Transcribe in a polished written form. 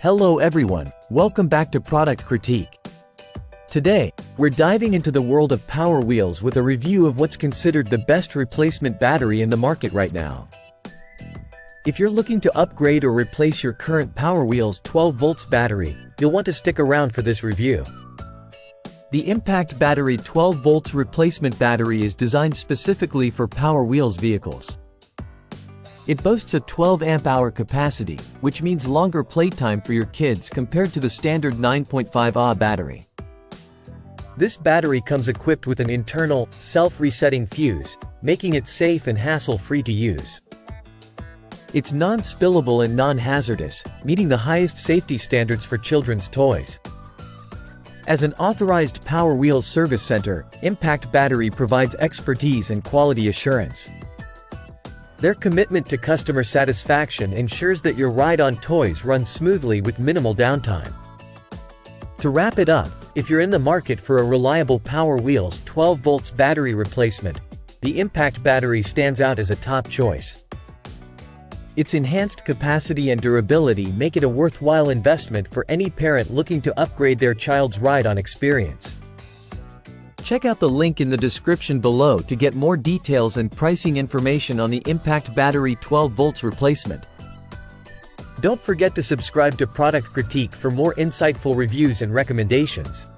Hello everyone, welcome back to Product Critique. Today, we're diving into the world of Power Wheels with a review of what's considered the best replacement battery in the market right now. If you're looking to upgrade or replace your current Power Wheels 12 volts battery, you'll want to stick around for this review. The Impact Battery 12 volts replacement battery is designed specifically for Power Wheels vehicles. It boasts a 12 amp-hour capacity, which means longer playtime for your kids compared to the standard 9.5 Ah battery. This battery comes equipped with an internal, self-resetting fuse, making it safe and hassle-free to use. It's non-spillable and non-hazardous, meeting the highest safety standards for children's toys. As an authorized Power Wheels service center, Impact Battery provides expertise and quality assurance. Their commitment to customer satisfaction ensures that your ride-on toys run smoothly with minimal downtime. To wrap it up, if you're in the market for a reliable Power Wheels 12 volts battery replacement, the Impact Battery stands out as a top choice. Its enhanced capacity and durability make it a worthwhile investment for any parent looking to upgrade their child's ride-on experience. Check out the link in the description below to get more details and pricing information on the Impact Battery 12 volts replacement. Don't forget to subscribe to Product Critique for more insightful reviews and recommendations.